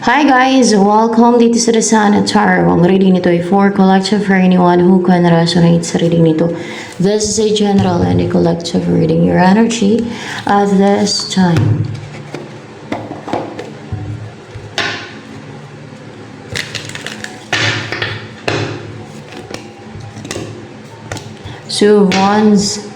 Hi guys! Welcome dito sa The Sun at Tarot. Ang reading nito ay for collective for anyone who can resonate sa reading nito. This is a general and a collective reading. Your energy at this time. Two of Wands.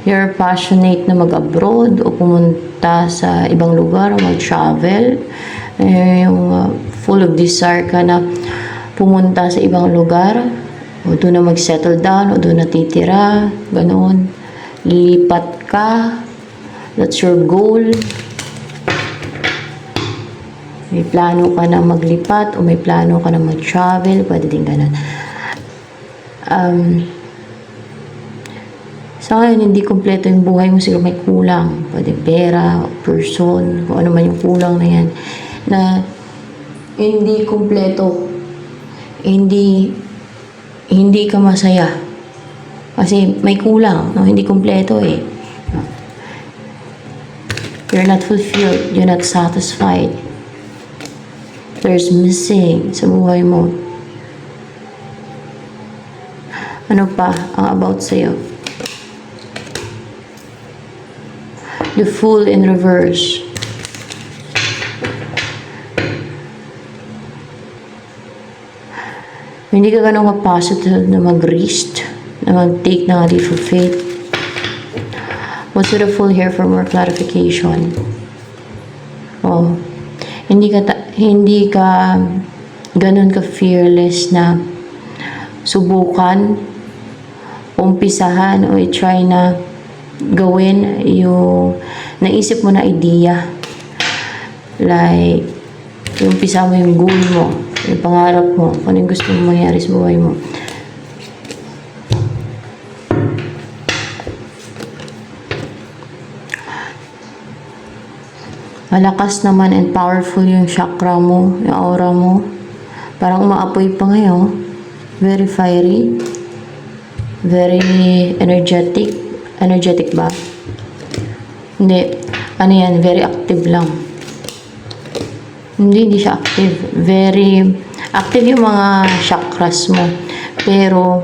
You're passionate na mag-abroad o pumunta sa ibang lugar o mag-travel. Full of desire ka na pumunta sa ibang lugar o doon na mag-settle down o doon na titira. Ganon. Lilipat ka. That's your goal. May plano ka na maglipat o may plano ka na mag-travel. Pwede din ganon. Sa ngayon, hindi kompleto yung buhay mo. Siguro may kulang. Pwede pera, person, kung ano man yung kulang na yan. Na hindi kompleto. Hindi ka masaya. Kasi may kulang. No? Hindi kompleto eh. You're not fulfilled. You're not satisfied. There's missing sa buhay mo. Ano pa ang about sa'yo? The Fool in reverse. Hindi ka ganun ka-positive na mag-risk, na mag-take ng leap of faith. What's with the Fool here for more clarification? Oh, hindi ka ganun ka-fearless na subukan, umpisahan, o i-try na gawin yung naisip mo na idea. Like, umpisa mo yung goal mo, yung pangarap mo, kung ano yung gusto mo mangyari sa buhay mo. Malakas naman and powerful yung chakra mo, yung aura mo. Parang umaapoy pa ngayon. Very fiery. Very energetic. Energetic ba? Hindi. Ano yan? Very active lang. Hindi siya active. Very active yung mga chakras mo. Pero,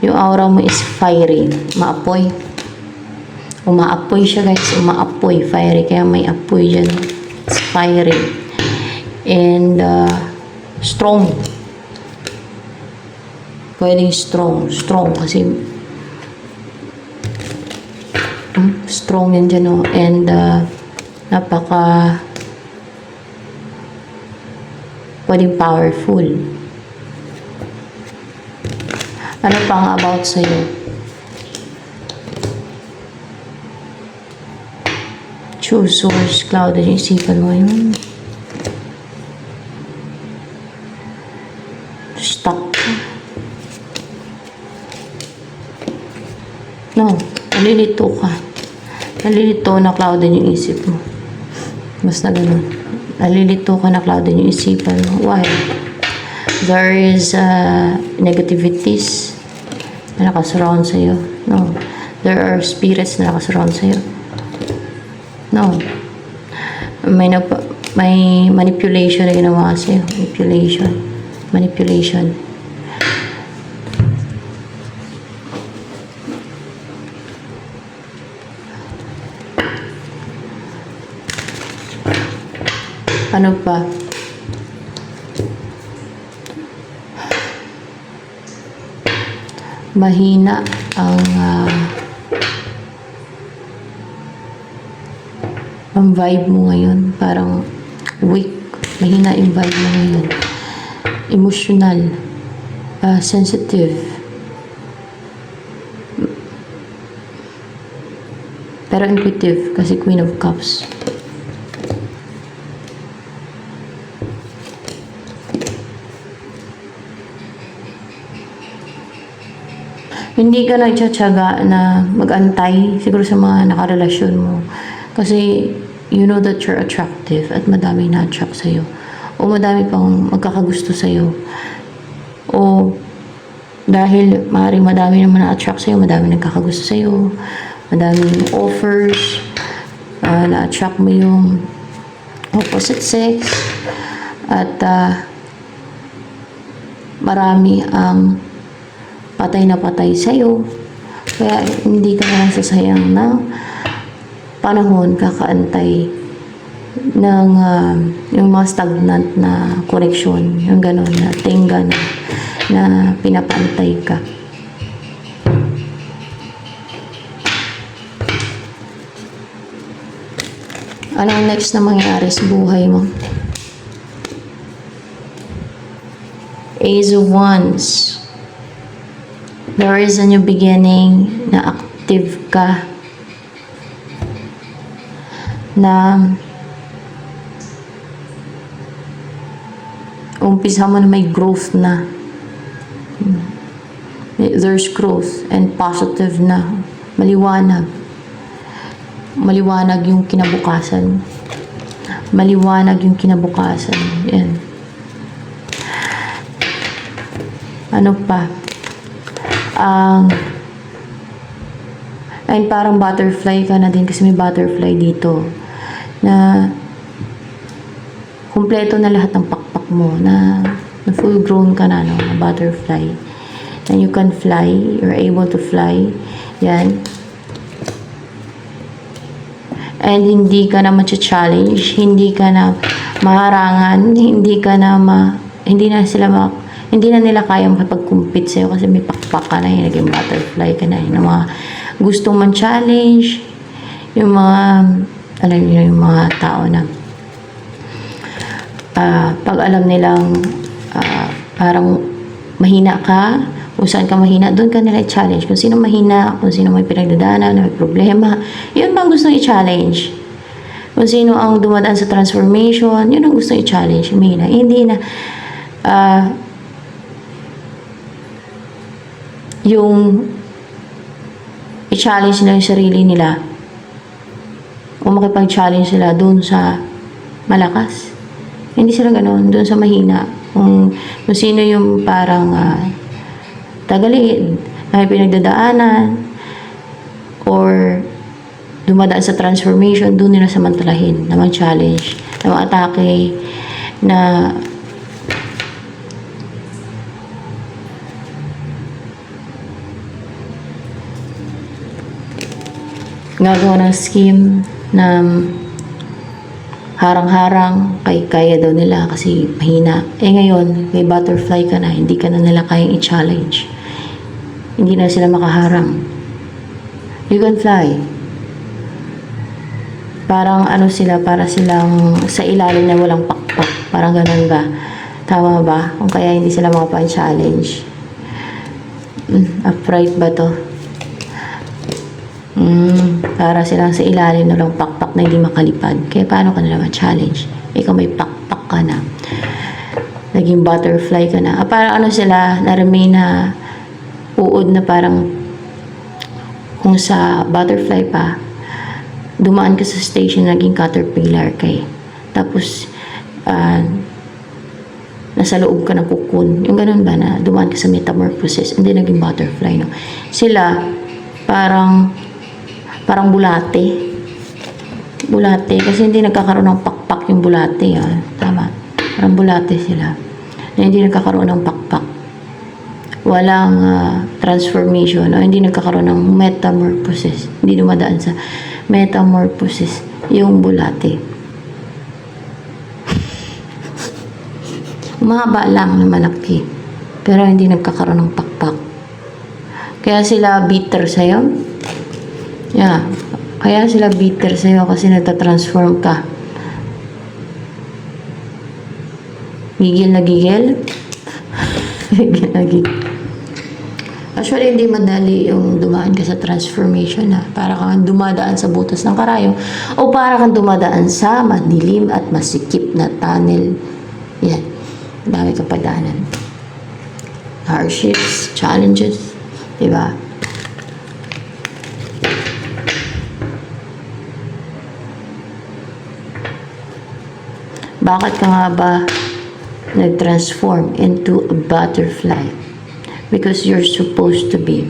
yung aura mo is fiery. Maapoy. Umaapoy siya guys. Umaapoy. Fiery. Kaya may apoy dyan. It's fiery. And, strong. Pwedeng strong. Strong kasi strong yan dyan, no? And napaka pwedeng powerful. Ano pa nga about sa'yo? Choose source, cloud, yung isipan mo yun. Stuck ka. No, nalilito ka. Nalilito na clouded yung isip mo. Basta ganun. Nalilito ka na clouded yung isipan mo. Why? There is negativities na nakasurround sa'yo. No. There are spirits na nakasurround sa'yo. No. May manipulation na ginawa sa'yo. Manipulation. Ano pa? Mahina ang vibe mo ngayon. Parang weak. Mahina yung vibe mo ngayon. Emotional. Sensitive. Pero intuitive kasi Queen of Cups. Hindi ka nagtsatsaga na mag-antay siguro sa mga nakarelasyon mo. Kasi you know that you're attractive at madami na-attract sa'yo. O madami pang magkakagusto sa'yo. O dahil maaaring madami naman na-attract sa'yo, madami nagkakagusto sa'yo, madaming offers, na-attract mo yung opposite sex, at marami ang patay na patay sa'yo. Kaya hindi ka na sasayang na panahon kakaantay ng yung mga stagnant na connection, yung gano'n na tingga na pinapantay ka. Anong next na mangyayari sa buhay mo? Ace of Wands. There is a new beginning, na active ka, na umpisa mo na may growth na. There's growth and positive na. Maliwanag. Maliwanag yung kinabukasan. Maliwanag yung kinabukasan. Yan. Ano pa? And parang butterfly ka na din kasi may butterfly dito. Na kumpleto na lahat ng pakpak mo. Na full grown ka na, no? Na butterfly. And you can fly. You're able to fly. Yan. And hindi ka na ma-challenge, hindi ka na maharangan, hindi na nila kaya makipag-compete sa'yo kasi may pakpak ka na, naging butterfly ka na, yung mga gustong man-challenge, yung mga, alam niyo, yung mga tao na pag alam nilang parang mahina ka, kung saan ka mahina, doon ka nila i-challenge. Kung sino mahina, kung sino may pinagdadaanan, may problema, yun bang gustong i-challenge. Kung sino ang dumadaan sa transformation, yun ang gustong i-challenge. Mahina. Hindi na, yung i-challenge nila yung sarili nila, o makipag-challenge sila doon sa malakas. Hindi sila ganoon, doon sa mahina. Kung sino yung parang tagalid, na may pinagdadaanan, or dumadaan sa transformation, doon nila samantalahin, na mag-challenge, na mag-atake, na gagawa ng scheme na harang-harang, kaya daw nila kasi mahina. Ngayon, may butterfly ka na, hindi ka na nila kayang i-challenge. Hindi na sila makaharang. You can fly. Parang sila, para silang sa ilalim na walang pakpak. Parang ganun ba? Tama ba? Kung kaya hindi sila makapag-challenge. Upright ba to? Para silang sa ilalim na walang pakpak na hindi makalipad. Kaya paano ka nila ma-challenge? Ikaw may pakpak ka na. Naging butterfly ka na. Parang sila, na-remain na uod na parang kung sa butterfly pa, dumaan ka sa station, naging caterpillar kay. Tapos, nasa loob ka ng cocoon. Yung ganun ba na dumaan ka sa metamorphosis, hindi naging butterfly, no? Sila, parang bulate. Bulate. Kasi hindi nagkakaroon ng pakpak yung bulate. Tama. Parang bulate sila. Na hindi nagkakaroon ng pakpak. Walang transformation. O hindi nagkakaroon ng metamorphosis. Hindi dumadaan sa metamorphosis yung bulate. Mahaba lang na malaki. Pero hindi nagkakaroon ng pakpak. Kaya sila bitter sa'yo. Yeah. Kaya sila bitter sa'yo kasi nagtatransform ka. Gigil na gigil. Gigil na gigil. Actually, hindi madali yung dumaan ka sa transformation, para kang dumadaan sa butas ng karayom o para kang dumadaan sa madilim at masikip na tunnel. Yan. Dami ka padaanan. Hardships, challenges, diba? Bakit ka nga ba nag-transform into a butterfly? Because you're supposed to be.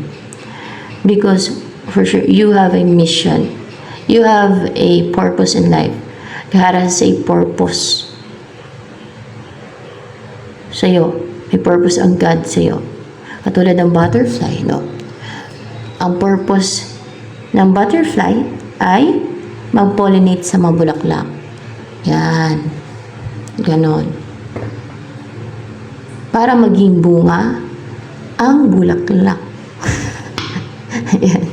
Because for sure, you have a mission. You have a purpose in life. God has a purpose sa'yo. May purpose ang God sa'yo. Katulad ng butterfly, no? Ang purpose ng butterfly ay mag-pollinate sa mga bulaklak. Yan. Ganon. Para maging bunga ang bulaklak. Ayan.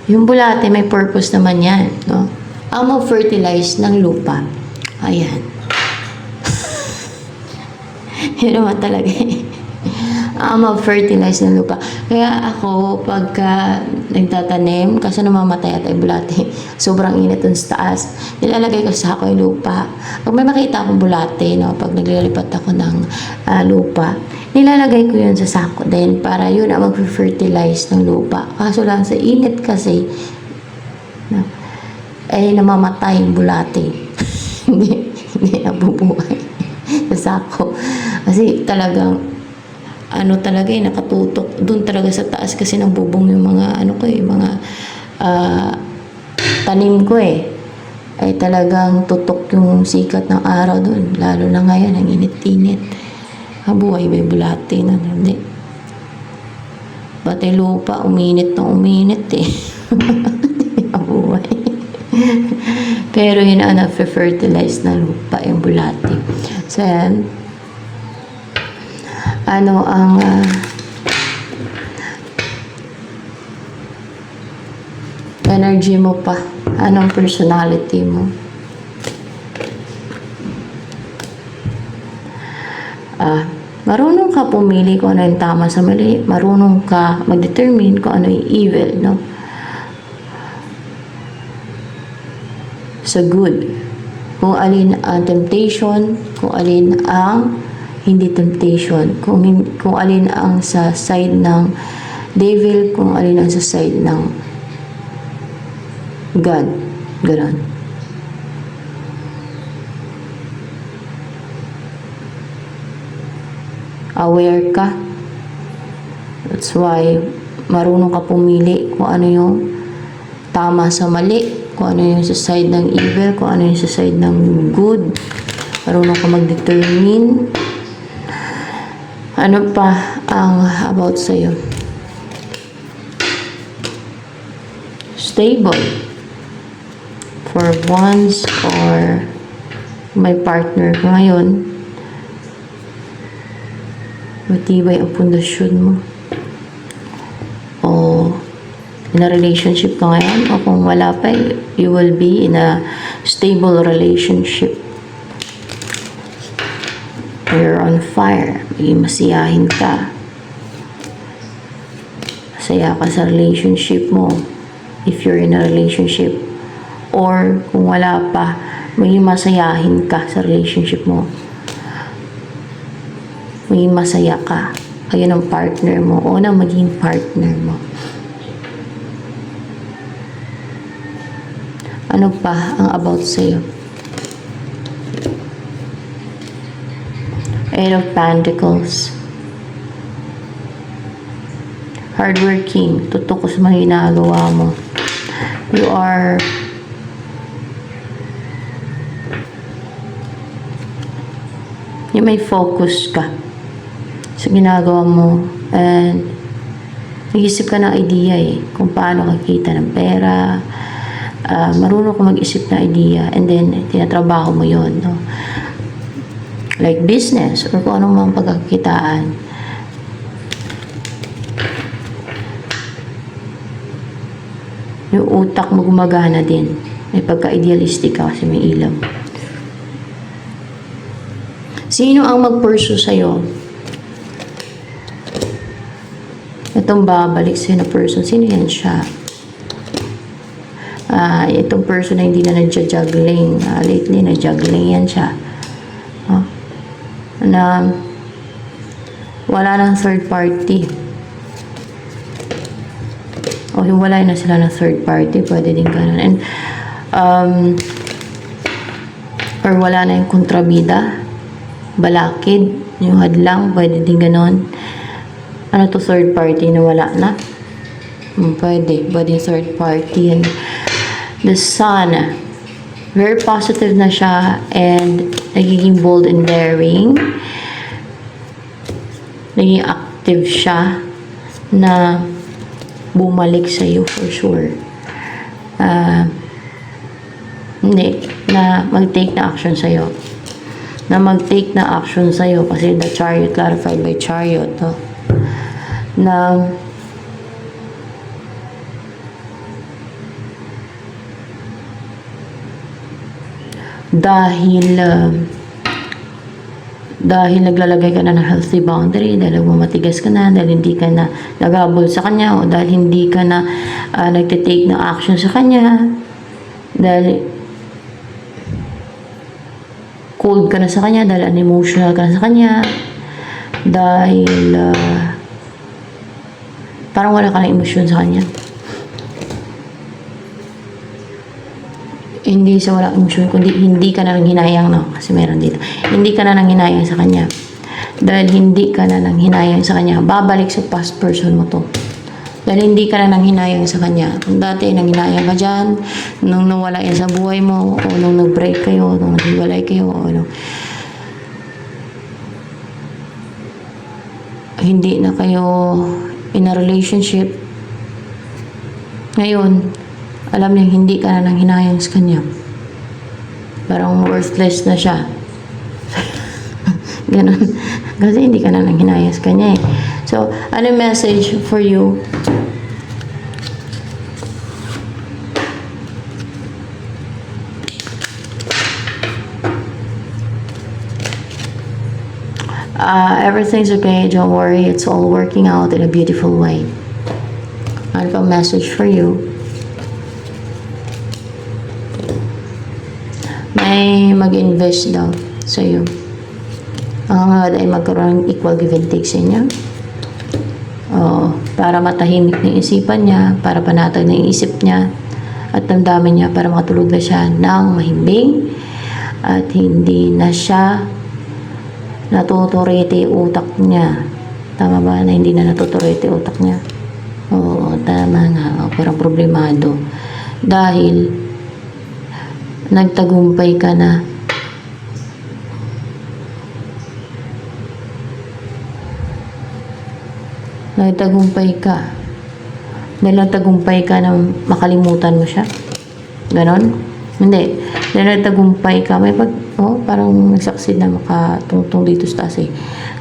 Yung bulate, may purpose naman yan, no? Ang mag-fertilize ng lupa. Ayan. Yun naman talaga eh. Ang mag-fertilize ng lupa. Kaya ako, pagka nagtatanim, kasi namamatay at ay bulate, sobrang init dun sa taas, nilalagay ko sa ako yung lupa. Pag may makita akong bulate, no, pag naglilipat ako ng lupa, nilalagay ko yun sa sako din para yun ang mag-fertilize ng lupa. Kaso lang sa init kasi, no, ay namamatay yung bulate. hindi nabubuhay sa sako. Kasi talagang ano talaga nakatutok doon talaga sa taas kasi nabubong yung mga mga tanim ko ay talagang tutok yung sikat ng araw doon, lalo na ngayon ang init-init. Buhay ba yung bulate na hindi? Pati lupa uminit na uminit buhay. Pero yun ang na-fertilize na lupa yung bulate. So yan, ano ang energy mo pa? Anong personality mo? Marunong ka pumili kung ano yung tama sa mali. Marunong ka mag-determine kung ano yung evil, no? Sa good. Kung alin ang temptation, kung alin ang hindi temptation, kung alin ang sa side ng devil, kung alin ang sa side ng God. Ganon. Aware ka. That's why marunong ka pumili kung ano yung tama sa mali, kung ano yung sa side ng evil, kung ano yung sa side ng good. Marunong ka mag-determine. Ano pa ang about sa'yo? Stable. For once or may partner ka ngayon, matibay ang pundasyon mo. O in a relationship ka ngayon, o kung wala pa, you will be in a stable relationship. You're on fire. Maging masiyahin ka. Masaya ka sa relationship mo. If you're in a relationship. Or kung wala pa, maging masayahin ka sa relationship mo. Maging masaya ka. Kayo ng partner mo. O na maging partner mo. Ano pa ang about sa'yo? Eight of Pentacles. Hardworking. Tutok sa mga ginagawa mo. You are may focus ka sa ginagawa mo and nag-isip ka ng idea kung paano kakita ng pera. Marunong ka mag-isip ng idea and then tinatrabaho mo yon, no? Like business or kung anong mga pagkakitaan. Yung utak mo gumagana din. May pagka-idealistic ka kasi may ilaw. Sino ang mag-pursue sa'yo? Itong babalik sa'yo na person. Sino yan siya? Itong person na hindi na nagja-juggling. Lately, nag-juggling yan siya. Na wala ng third party. O hiwalay na sila ng third party. Pwede din ganun. And, or wala na yung kontrabida. Balakid. Yung hadlang. Pwede din ganun. Ano to third party na wala na? Pwede. Pwede third party. And the Sun. Very positive na siya and nagiging bold and daring. Naging active siya na bumalik sa'yo for sure. Hindi. Na mag-take na action sa'yo. Na mag-take na action sa'yo kasi the Chariot clarified by Chariot. No? Na dahil naglalagay ka na ng healthy boundary, dahil matigas ka na, dahil hindi ka na naghabol sa kanya, o dahil hindi ka na nagtitake ng action sa kanya, dahil cold ka na sa kanya, dahil unemotional ka na sa kanya, dahil parang wala ka na emosyon sa kanya. Hindi sa walang emosyon, kundi hindi ka na nang hinayang, no? Kasi meron dito. Hindi ka na nang hinayang sa kanya. Dahil hindi ka na nang hinayang sa kanya, babalik sa past person mo to. Dahil hindi ka na nang hinayang sa kanya. Kung dati nang hinayang ka dyan, nung nawala yan sa buhay mo, o nung nag-break kayo, nung naghiwalay kayo, o nung hindi na kayo in a relationship, ngayon, alam niya hindi ka na nang hinayang sa kanya. Parang worthless na siya. Ganun. Kasi hindi ka na nang hinayang sa kanya eh. So, ano message for you? Everything's okay. Don't worry. It's all working out in a beautiful way. Ano pa message for you? May mag-invest daw sa iyo. Ang hangad ay magkaroon ng equal give and take sa inyo. Para matahimik ng isipan niya, para panatag ng isip niya, at damdamin niya para makatulog na siya ng mahimbing at hindi na siya natuturete utak niya. Tama ba na hindi na natuturete utak niya? Oo, tama nga. Parang problemado. Dahil nagtagumpay ka na. Nagtagumpay ka. Dahil nagtagumpay ka na makalimutan mo siya. Ganon? Hindi. Dahil nagtagumpay ka, may parang nagsaksid na makatungtong dito sa taas eh.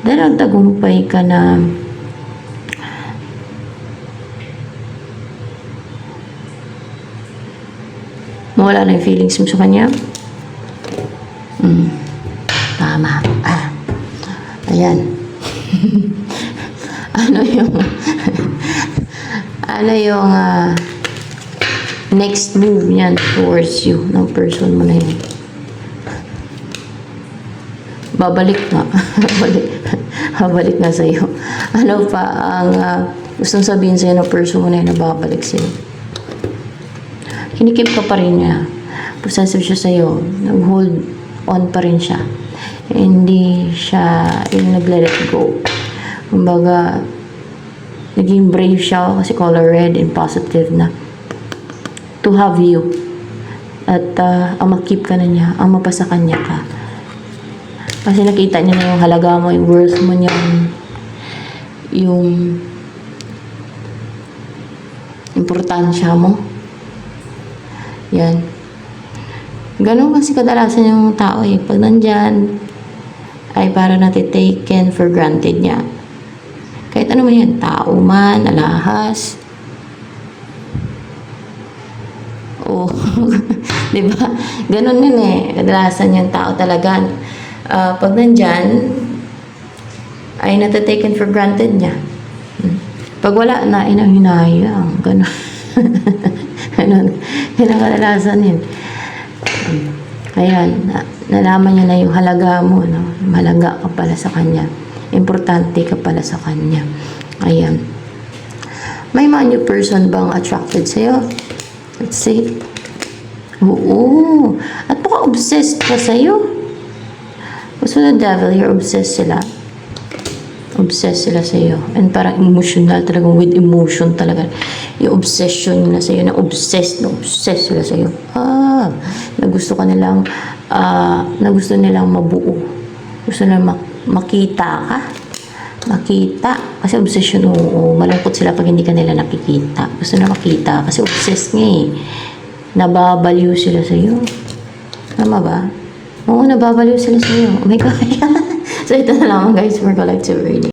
Dahil nagtagumpay ka na mawala na yung feelings mo sa kanya. Tama. Ayan. ano yung next move niyan towards you ng person mo na yun? Babalik nga. Babalik nga sa'yo. Ano pa ang gustong sabihin sa'yo ng person mo na yun na babalik sa'yo? Kinikip ka pa rin niya. Possessive siya sa'yo. Nag-hold on pa rin siya. Hindi siya yung nag-let it go. Kumbaga, naging brave siya kasi color red and positive na to have you. At ang makip ka na niya, ang mapasa kanya ka. Kasi nakita niya na yung halaga mo, yung worth mo niya, yung importansya mo. Yan. Ganun kasi kadalasan yung tao eh. Pag nandyan, ay para natitaken for granted niya. Kahit ano man yan, tao man, alahas. Oh, diba? Ganun yun eh. Kadalasan yung tao talaga. Pag nandyan, ay natataken for granted niya. Pag wala na, hinahayang. Ganun. Ganun. Yan ang kadalasan yun. Ayan, nalaman niya na yung halaga mo, no? Mahalaga ka pala sa kanya. Importante ka pala sa kanya. Ayan. May mga new person bang attracted sa'yo? Let's see. Oo. At baka obsessed ka sa'yo. So the devil, you're obsessed sila. Obsessed sila sa'yo. And parang emotional talaga, with emotion talaga. yung obsession nila sa'yo, na obsessed sila sa'yo. Na gusto nilang mabuo. Gusto nilang makita ka. Kasi obsession, oo. Malungkot sila pag hindi ka nila nakikita. Gusto na makita kasi obsessed nga eh. Nababaliw sila sa'yo. Tama ba? Oo, nababaliw sila sa'yo. Oh my God. So, ito na lang guys for collective reading.